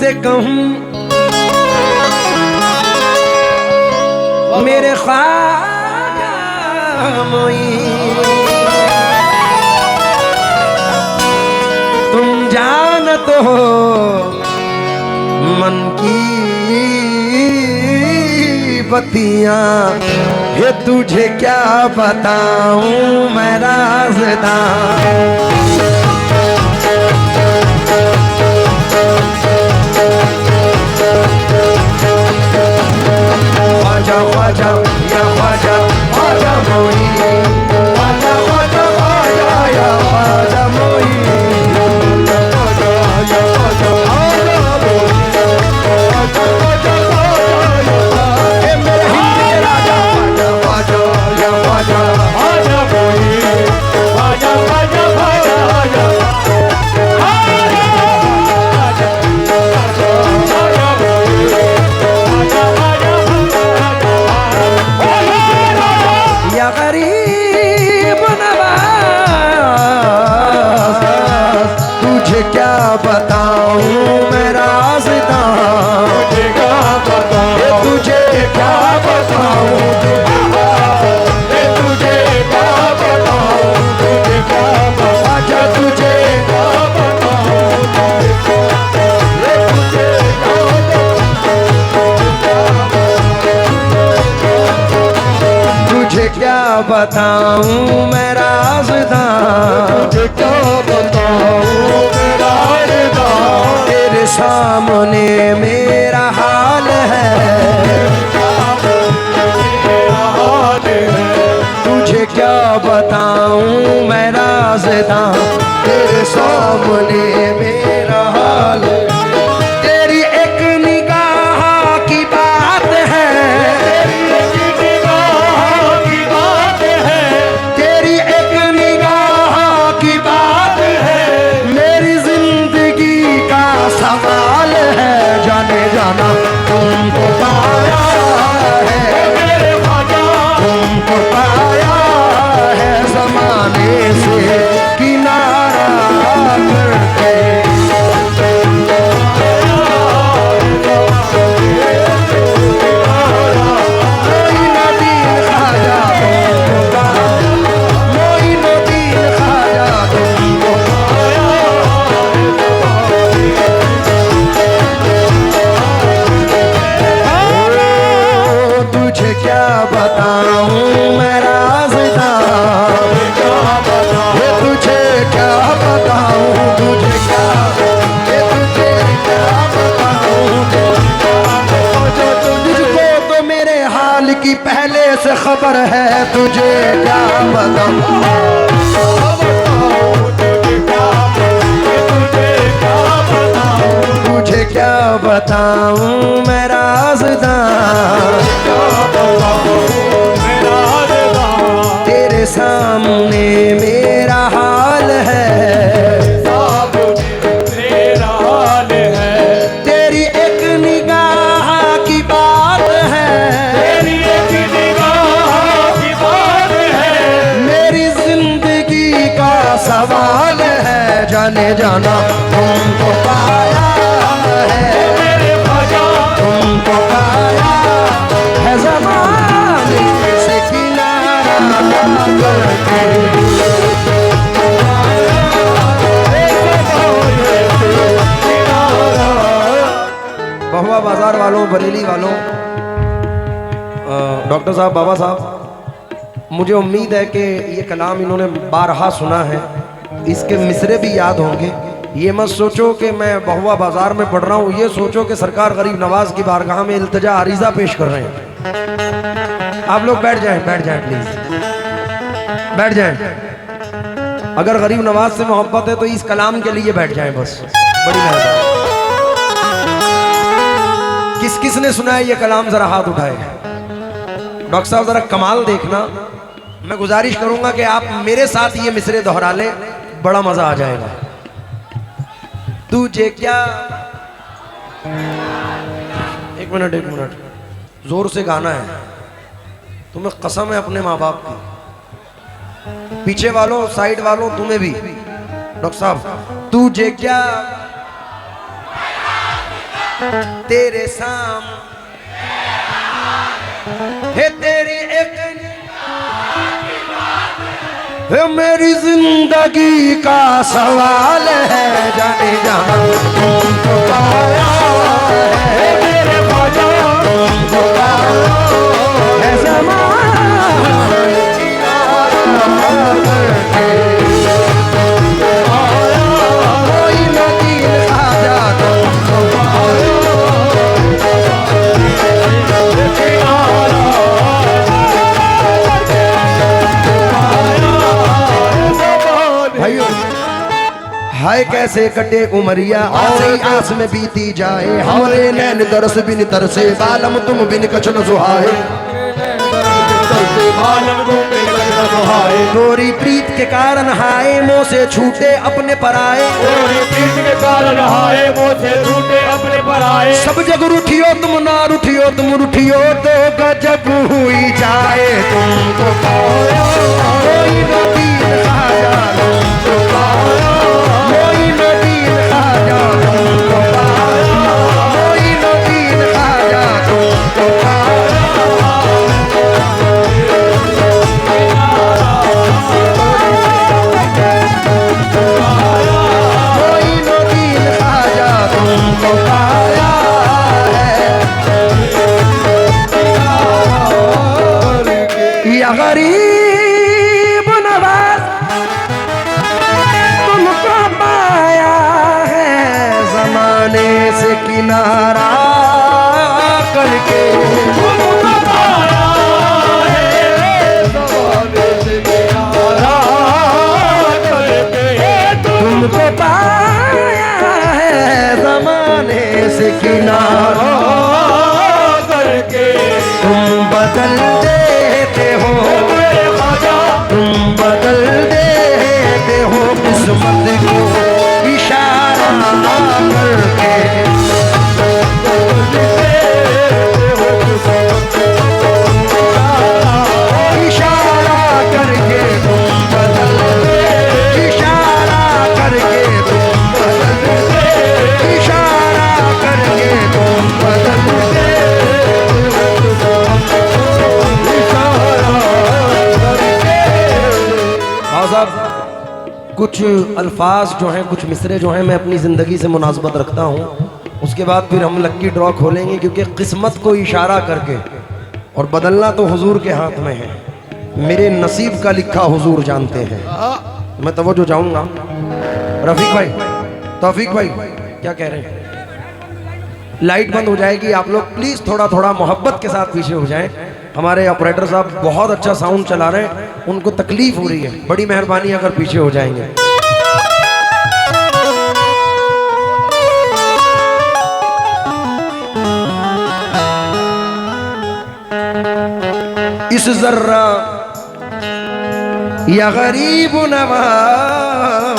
किसे कहूँ मेरे ख्वाजा मोईन, तुम जानत हो मन की बतियां, ये तुझे क्या बताऊं मैं राज़दां। ख्वाजा ख्वाजा या ख्वाजा ख्वाजा मोईन, ख्वाजा ख्वाजा ख्वाजा या ख्वाजा मोईन, ख्वाजा ख्वाजा ख्वाजा ख्वाजा मोईन, ख्वाजा ख्वाजा ख्वाजा हे मेरे हिंद के राजा, ख्वाजा ख्वाजा या ख्वाजा ख्वाजा मोईन, ख्वाजा ख्वाजा ख्वाजा गरीब नवाज, तुझे क्या बताऊं मैं राज़दां, तुझे क्या बताऊं, तुझे क्या बताऊं, तुझे क्या बताऊं, तुझे क्या बताऊं, तुझे क्या बताऊं, तुझे क्या बताऊं मैं राज़दां, तुझे क्या बताऊं मैं राज़दां, तेरे सामने मेरा हाल है, तुझे क्या बताऊं मैं राज़दां, तेरे सामने मेरा हाल है। तेरी एक निगाह की बात है, सवाल है जाने जाना तुमको पाया है मेरे ख्वाजा, तुमको पाया है ज़माने से किनारा करके, मोइनुद्दीन ख्वाजा तुमको पाया, मोइनुद्दीन ख्वाजा तुमको क्या बताऊं मैं राज़दां, तुझे क्या बताऊं, तुझे क्या बताऊं, तुझको तो मेरे हाल की पहले से खबर है, तुझे क्या बताऊं, तुझे क्या बताऊं मैं राज़दां, तेरे सामने मेरा हाल है, मेरा हाल है, तेरी एक निगाह की बात है, तेरी एक निगाह की बात है, मेरी जिंदगी का सवाल है जाने जाना तुमको पाया है मेरे ख्वाजा, तुमको पाया है ज़माने से किनारा करके, बहुआ बाजार वालों, बरेली वालों, डॉक्टर साहब, बाबा साहब, मुझे उम्मीद है कि ये कलाम इन्होंने बारहा सुना है, इसके मिसरे भी याद होंगे। ये मत सोचो कि मैं बहुआ बाजार में पढ़ रहा हूँ, ये सोचो कि सरकार गरीब नवाज की बारगाह में इल्तिजा अरीज़ा पेश कर रहे हैं। आप लोग बैठ जाएं प्लीज, बैठ जाएं। अगर गरीब नवाज से मोहब्बत है तो इस कलाम के लिए बैठ जाएं बस, बड़ी मेहरबानी। किस किस ने सुना है ये कलाम, जरा हाथ उठाए। डॉक्टर साहब जरा कमाल देखना, मैं गुजारिश करूंगा कि आप मेरे साथ ये मिसरे दोहरा लें, बड़ा मजा आ जाएगा। तुझे क्या, एक मिनट जोर से गाना है, तुम्हें कसम है अपने माँ बाप की, पीछे वालों, साइड वालों, तुम्हें भी। डॉक्टर साहब, तुझे क्या तेरे साम है तेरी एक है मेरी जिंदगी का सवाल है जाने जहां तुमको पाया है मेरे ख्वाजा तुमको पाया है ज़माने कोई नदीर ख्वाजा तुमको भाइयों हाय कैसे कटे उमरिया आसे आस में बीती जाए हमारे नैन दरस बिन तरसे बालम तुम बिन कछन सुहाए गोरी प्रीत के कारण हाय मोह से छूटे अपने पराए गोरी प्रीत के कारण हाय मोह से छूटे अपने पराए सब जग रूठियो तुम ना रूठियो तुम रूठियो तो गजब हुई जाए तुमको पाया कोई नदीर ख्वाजा तुमको पाया कोई नदीर ख्वाजा तुमको पाया कोई नदीर ख्वाजा तुमको पाया कोई नदीर ख्वाजा तुमको पाया है या गरीब नवाज तुमको पाया है जमाने से किनारा करके तुमको पाया है ज़माने से किनारा करके तुमको पाया है जमाने से किनारा करके तुम बदल देते हो मेरे ख्वाजा तुम बदल देते हो किस्मत को इशारा करके इशारा करके तुम बदल इशारा करके तुम बदल इशारा करके तुम बदल कुछ अल्फाज जो हैं कुछ मिसरे जो हैं मैं अपनी ज़िंदगी से मुनासबत रखता हूँ उसके बाद फिर हम लक्की ड्रॉ खोलेंगे क्योंकि किस्मत को इशारा करके और बदलना तो हुजूर के हाथ में है मेरे नसीब का लिखा हुजूर जानते हैं मैं तवज्जो चाहूँगा रफ़ीक भाई तौफीक भाई क्या कह रहे हैं लाइट बंद हो जाएगी आप लोग प्लीज़ थोड़ा थोड़ा मोहब्बत के साथ पीछे हो जाएं हमारे ऑपरेटर साहब बहुत अच्छा साउंड चला रहे हैं उनको तकलीफ हो रही है बड़ी मेहरबानी अगर पीछे हो जाएंगे इस जर्रा या गरीब नवाज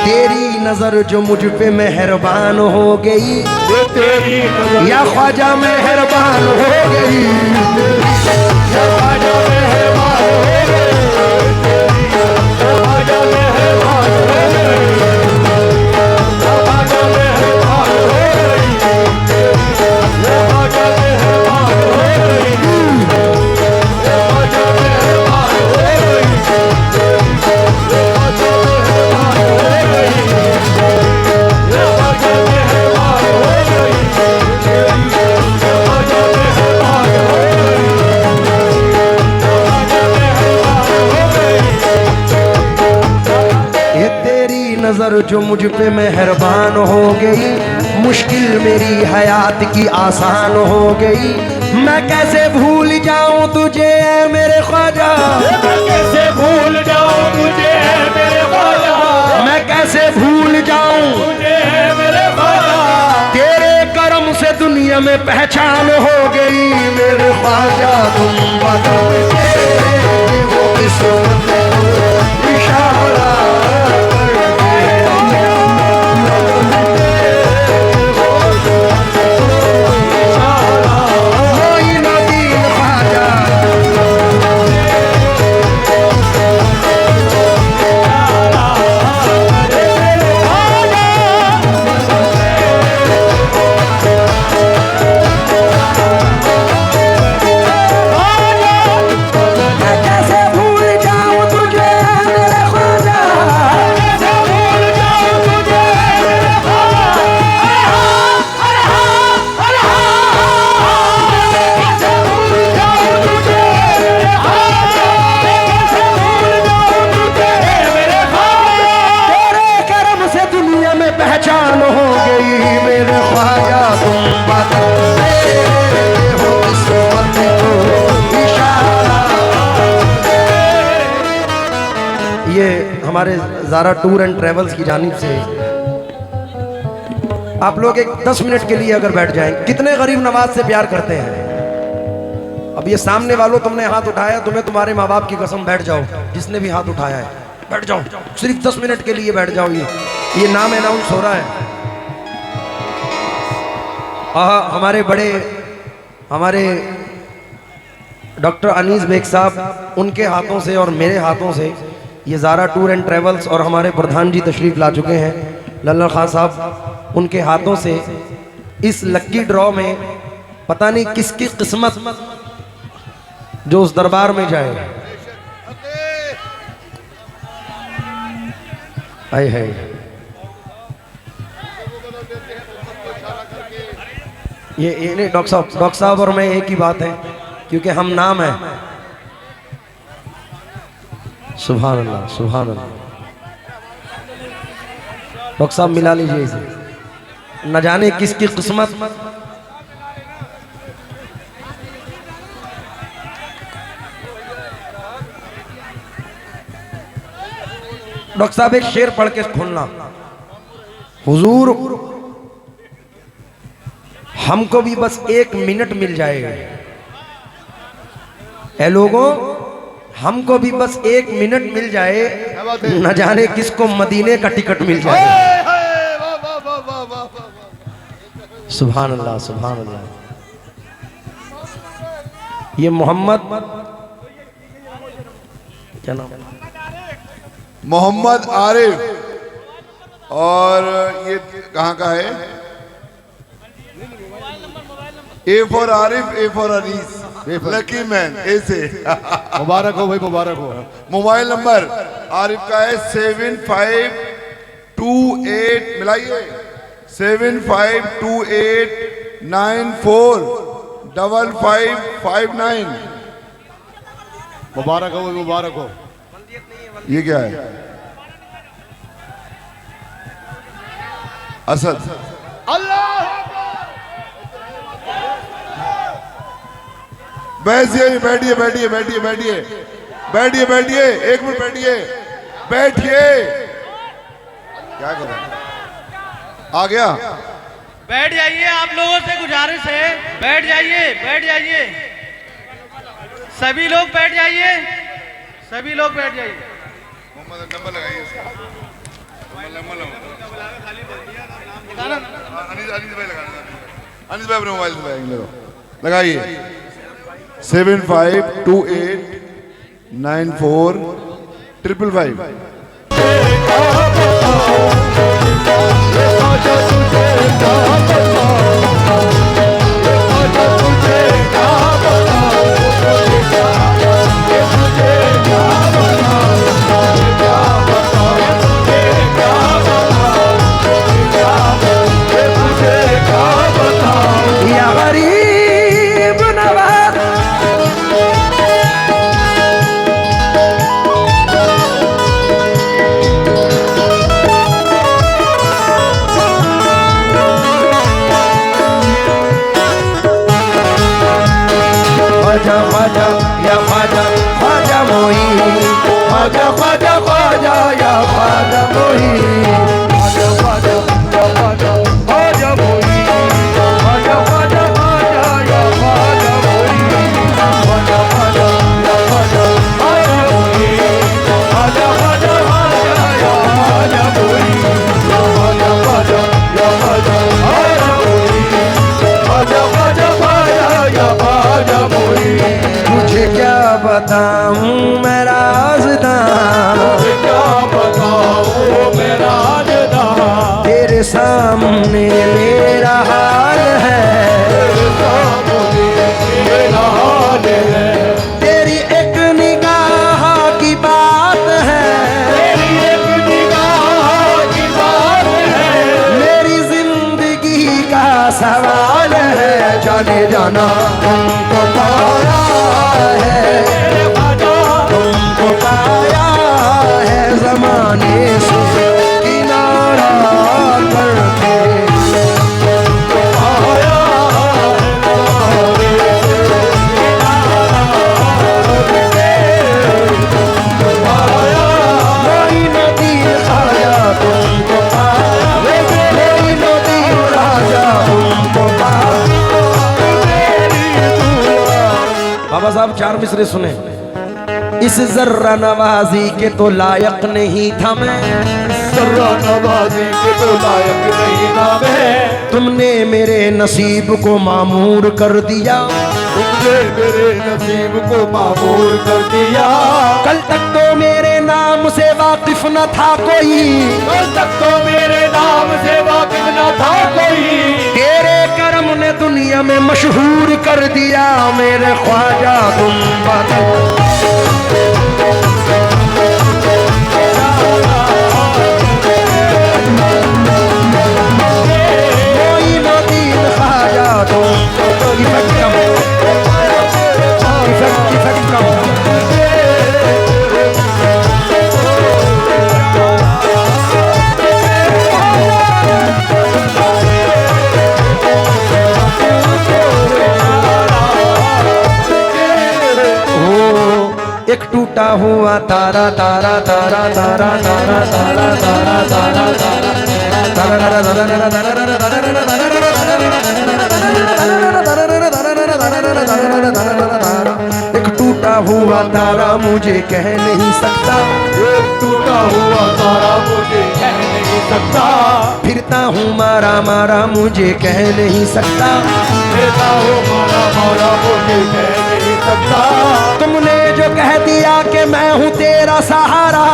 तेरी नजर जो मुझ पे मेहरबान हो गई तेरी या ख्वाजा मेहरबान हो गई ख्वाजा मेहरबान हो गई ख्वाजा मेहरबान हो गई ख्वाजा मेहरबान हो गई ख्वाजा मेहरबान हो गई ख्वाजा मेहरबान हो गई ख्वाजा मेहरबान हो गई ख्वाजा मेहरबान हो गई ख्वाजा मेहरबान हो गई ये तेरी नजर जो मुझ पे मेहरबान हो गई मुश्किल मेरी हयात की आसान हो गई मैं कैसे भूल जाऊं तुझे ऐ मेरे ख्वाजा मैं कैसे भूल जाऊं तुझे मेरे ख्वाजा मैं कैसे भूल जाऊं तुझे मेरे ख्वाजा तेरे करम से दुनिया में पहचान हो गई मेरे ख्वाजा तुम बदलते हो किस्मत को इशारा कोई नदीर ख्वाजा ये हमारे ज़ारा टूर एंड ट्रेवल्स की जानिब से आप लोग एक 10 मिनट के लिए अगर बैठ जाएं, कितने गरीब नवाज से प्यार करते हैं? अब ये सामने वालों तुमने हाथ उठाया, तुम्हें तुम्हारे माँ बाप की कसम बैठ जाओ, जिसने भी हाथ उठाया है बैठ जाओ, सिर्फ 10 मिनट के लिए बैठ जाओ। ये नाम अनाउंस हो रहा है। हमारे डॉक्टर अनीस बेग साहब, उनके हाथों से और मेरे हाथों से ये ज़ारा टूर एंड ट्रेवल्स और हमारे प्रधान जी तशरीफ़ ला चुके हैं, लल्ला खान साहब, उनके हाथों से इस लक्की ड्रॉ में पता नहीं किसकी किस्मत जो उस दरबार में जाए। हाय हाय, ये नहीं डॉक्टर साहब और मैं एक ही बात है, क्योंकि हम नाम है। सुभान अल्लाह, सुभान अल्लाह। डॉक्टर साहब मिला लीजिए इसे, न जाने किसकी किस्मत। डॉक्टर साहब एक शेर पढ़ के खोलना। हुजूर हमको भी बस 1 मिनट मिल जाएगा। ऐ लोगों, हमको भी बस 1 मिनट मिल जाए, न जाने किसको मदीने का टिकट मिल जाए। सुभान अल्लाह, सुभान अल्लाह। ये मोहम्मद, क्या नाम? मोहम्मद आरिफ, और ये कहाँ का है? A for Arif, A for Anees, lucky man, ऐसे। मुबारक हो भाई, मुबारक हो। मोबाइल नंबर आरिफ का है 7528, मिलाइए, 7528945559। मुबारक हो, मुबारक हो। ये क्या है? असद। अल्लाह बैठिए, बैठिए, बैठिए, बैठिए, बैठिए, बैठिए, बैठिए, 1 मिनट बैठिए, बैठिए। क्या कर रहे हैं? आ गया? बैठ जाइए, आप लोगों से गुजारिश है, बैठ जाइए, बैठ जाइए, सभी लोग बैठ जाइए, सभी लोग बैठ जाइए। नंबर लगाइए इसका। अनीस भाई अपने मोबाइल से लगाइए, 7528945555। ख्वाजा या ख्वाजा, ख्वाजा मोही, ख्वाजा ख्वाजा ख्वाजा या ख्वाजा मोही, ख्वाजा ख्वाजा या ख्वाजा, ख्वाजा मोही, ख्वाजा ख्वाजा ख्वाजा या ख्वाजा मोही, ख्वाजा ख्वाजा या ख्वाजा, ख्वाजा मोही, ख्वाजा ख्वाजा ख्वाजा या ख्वाजा मोही, ख्वाजा ख्वाजा या ख्वाजा, ख्वाजा मोही, ख्वाजा ख्वाजा ख्वाजा या ख्वाजा मोही। मुझे क्या बताऊं मैं राज़दां, क्या बताऊं मेरा राज़दां, तेरे सामने मेरा हाल है, तेरे सामने मेरा हाल है, तेरी एक निगाह की बात है, तेरी एक निगाह की बात है, मेरी जिंदगी का सवाल है। जाने जाना तुमको पाया है, तुमको पाया है ज़माने से किनारा करके, तुमको पाया है चार मिसरे सुने। इस जर्रा नवाजी के तो लायक नहीं था मैं, जर्रा नवाजी के तो लायक नहीं था मैं, तुमने मेरे नसीब को मामूर कर दिया, तुमने मेरे नसीब को मामूर कर दिया। कल तक तो मेरे नाम से वाकिफ न था कोई, कल तक तो मेरे नाम से वाकिफ न था कोई, तेरे करम ने दुनिया में मशहूर कर दिया मेरे ख्वाजा तुम बता। मोइनुद्दीन ख्वाजा तुम इफेक्ट कम, इफेक्ट कम। एक टूटा हुआ तारा तारा तारा तारा तारा तारा तारा तारा एक टूटा हुआ तारा मुझे कह नहीं सकता, एक टूटा हुआ तारा मुझे कह नहीं सकता, फिरता हूँ मारा मारा मुझे कह नहीं सकता, फिरता हूँ मारा मारा मुझे कह नहीं सकता। तुमने जो कह दिया कि मैं हूँ तेरा सहारा,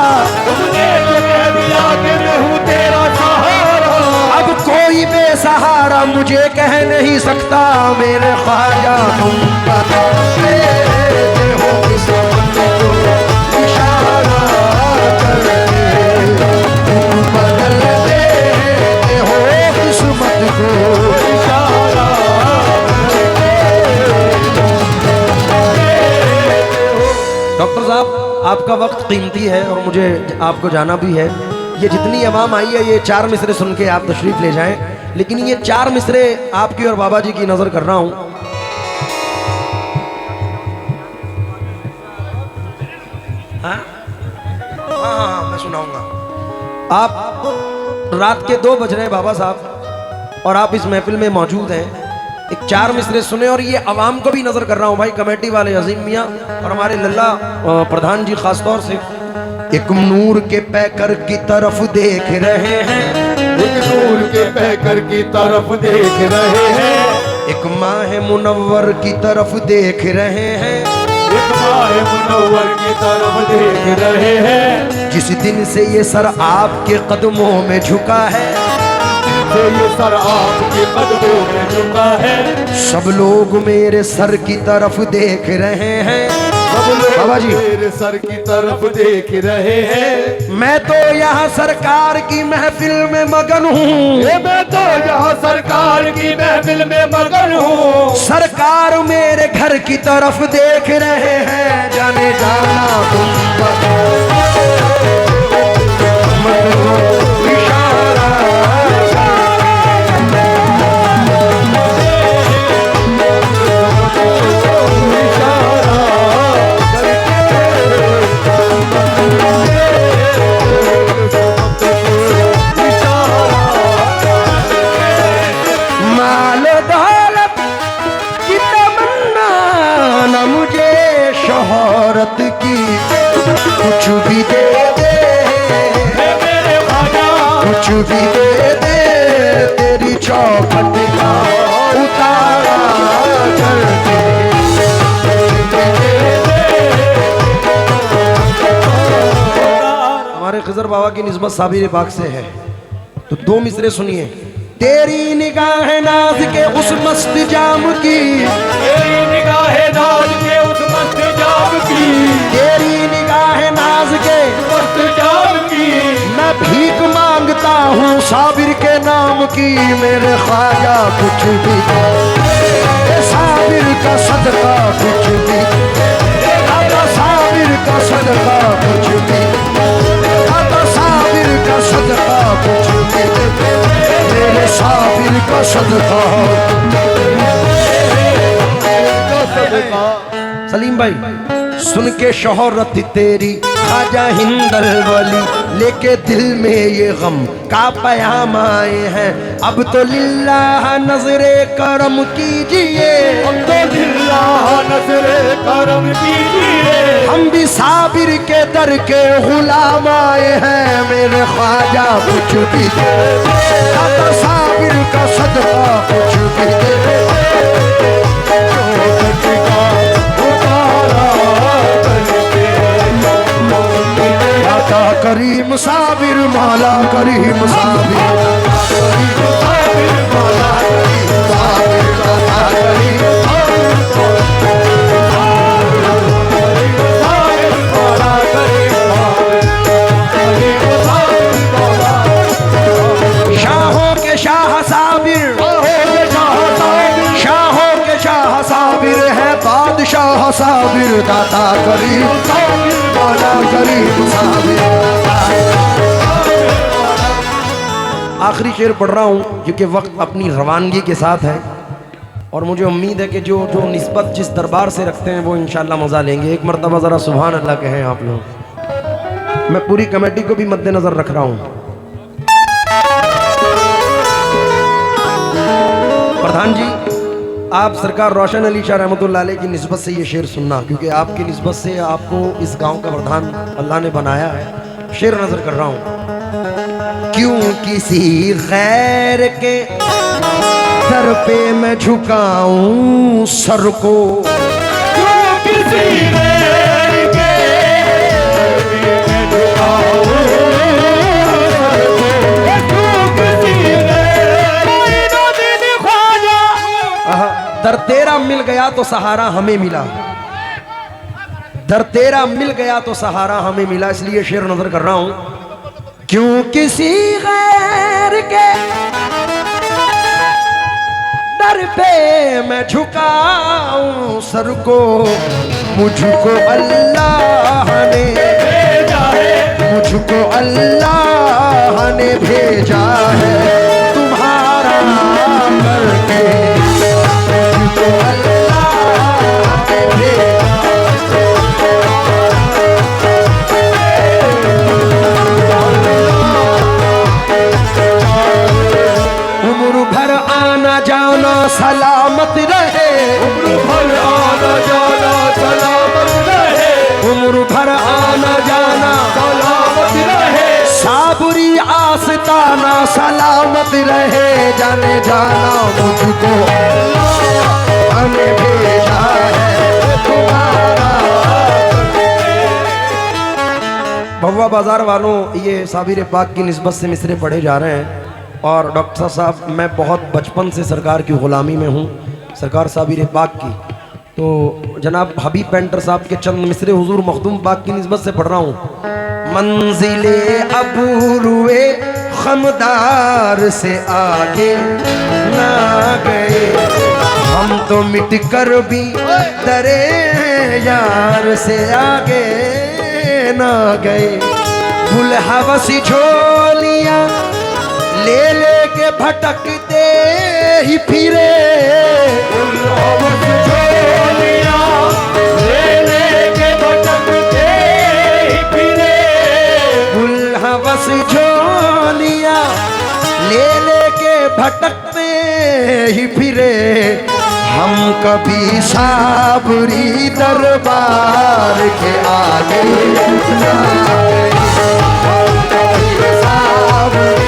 तुमने जो कह दिया कि मैं हूँ तेरा सहारा, अब कोई बेसहारा मुझे कह नहीं सकता मेरे ख्वाजा तुम बता देते हो किस्मत को इशारा करके, तुम बदल देते हो किस्मत को इशारा डॉक्टर साहब आपका वक्त कीमती है और मुझे आपको जाना भी है। ये जितनी अवाम आई है ये चार मिसरे सुन के आप तशरीफ ले जाएं, लेकिन ये चार मिसरे आपकी और बाबा जी की नजर कर रहा हूं। हाँ हाँ मैं सुनाऊंगा। आप रात के 2 बज रहे हैं बाबा साहब और आप इस महफिल में मौजूद हैं। एक चार मिसरे सुने और ये अवाम को भी नजर कर रहा हूँ भाई, कमेटी वाले अजीम मियाँ और हमारे लल्ला प्रधान जी खास तौर से। एक नूर के पैकर की तरफ देख रहे हैं, एक नूर के पैकर की तरफ देख रहे हैं, एक माह मुनव्वर की तरफ देख रहे हैं, एक माह मुनव्वर की तरफ देख रहे हैं। जिस दिन से ये सर आपके कदमों में झुका है, से ये सर आपके कदमों में झुका है, सब लोग मेरे सर की तरफ देख रहे हैं। सब लोग बाबा जी मेरे सर की तरफ देख रहे हैं। मैं तो यहाँ सरकार की महफिल में मगन हूँ, मैं तो यहाँ सरकार की महफिल में मगन हूँ, सरकार मेरे घर की तरफ देख रहे हैं। जाने जाना तुम बताओ मत दो इशारा, माल दौलत की तमन्ना न मुझे शोहरत की, कुछ भी दे दे मेरे ख्वाजा, कुछ भी दे दे तेरी चौखट का उतारा कर दे। हमारे खिजर बाबा की निस्बत साबिर पाक से है, तो 2 मिसरे सुनिए। तेरी निगाह नाज के उस मस्त जाम की, तेरी निगाह नाज के उस मस्त जाम की, तेरी निगाह नाज के मस्त जाम की, मैं भीख मांगता हूँ साबिर के नाम की मेरे ख्वाजा कुछ भी साबिर का सदका कुछ भी, साबिर का सदका कुछ भी, साबिर का सदका कुछ भी, मेरे साबिर का सदका। सलीम भाई सुन के शोहरत तेरी खाजा हिंदल वली, लेके दिल में ये गम का पयाम आए हैं। अब तो लिल्लाह नजरे करम कीजिए, अब तो लिल्लाह नजरे करम कीजिए। हम भी साबिर के दर के गुलाम आए हैं। मेरे ख्वाजा कुछ भी दे, दाता साबिर का सदका कुछ भी दे। दाता करीम साबिर मौला करीम साबिर, साबिर मौला करीम साबिर, दाता करीम शाहों के शाह साबिर, शाहों के शाह साबिर है बादशाह साबिर। दाता करीम साबिर मौला करीम साबिर। आखिरी शेर पढ़ रहा हूँ क्योंकि वक्त अपनी रवानगी के साथ है और मुझे उम्मीद है कि जो निस्बत जिस दरबार से रखते हैं वो इंशाल्लाह मज़ा लेंगे। एक मरतबा ज़रा सुभान अल्लाह कहें आप लोग। मैं पूरी कमेटी को भी मद्देनज़र रख रहा हूँ। प्रधान जी, आप सरकार रोशन अली शाह रहमतुल्लाह अलैह की निस्बत से ये शेर सुनना, क्योंकि आपकी निस्बत से आपको इस गांव का प्रधान अल्लाह ने बनाया है। शेर नजर कर रहा हूँ। क्यों किसी गैर के दर पे मैं झुकाऊं सर को, क्यों किसी गैर के दर पे मैं झुकाऊं सर को, क्यों किसी गैर के ख्वाजा। दर तेरा मिल गया तो सहारा हमें मिला, दर तेरा मिल गया तो सहारा हमें मिला। इसलिए शेर नजर कर रहा हूं। क्यों किसी गैर के दर पे मैं झुकाऊं सर को, मुझको अल्लाह ने भेजा है, मुझको अल्लाह ने भेजा है तुम्हारा करके, मुझको अल्लाह ने भेजा। उम्र भर आना जाना सलामत रहे, उम्र भर आना जाना सलामत रहे, उम्र भर आना जाना सलामत रहे, साबरी आस्ताना सलामत रहे। जाने जाना मुझको हमें भेजा है तुम्हारा। भव्वा बाजार वालों, ये साबिर पाक की निस्बत से मिसरे पढ़े जा रहे हैं। और डॉक्टर साहब, मैं बहुत बचपन से सरकार की ग़ुलामी में हूँ, सरकार साबिर पाक की। तो जनाब हबीब पेंटर साहब के चंद मिसरे हुजूर मखदूम पाक की निस्बत से पढ़ रहा हूँ। मंजिले अबूरुए खमदार से आगे ना गए, हम तो मिट कर भी दरे यार से आगे ना गए। बुलहवसी झोलियाँ ले लेके भटकते ही फिरे, ले लेके भटकते ही फिरे, बुलहवस झोलियाँ ले लेके भटकते ही फिरे। हम कभी साबरी दरबार के आगे ना गए, हम कभी साबरी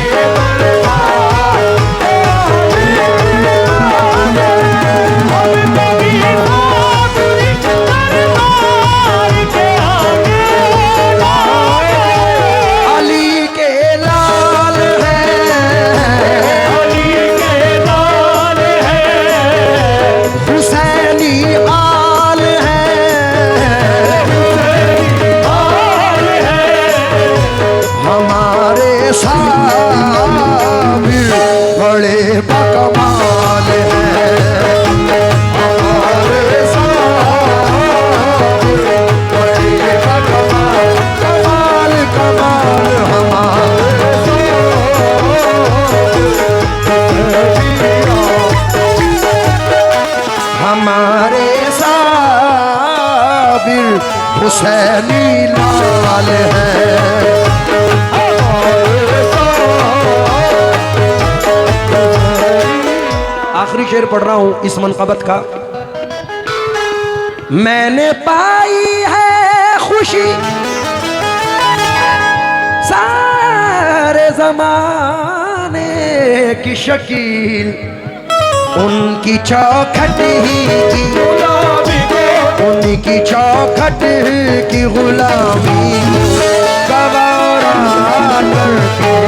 शेर पढ़ रहा हूं इस मनकबत का। मैंने पाई है खुशी सारे जमाने की शकील, उनकी चौखट ही की गुलामी को, उनकी चौखट की गुलामी गवारा करके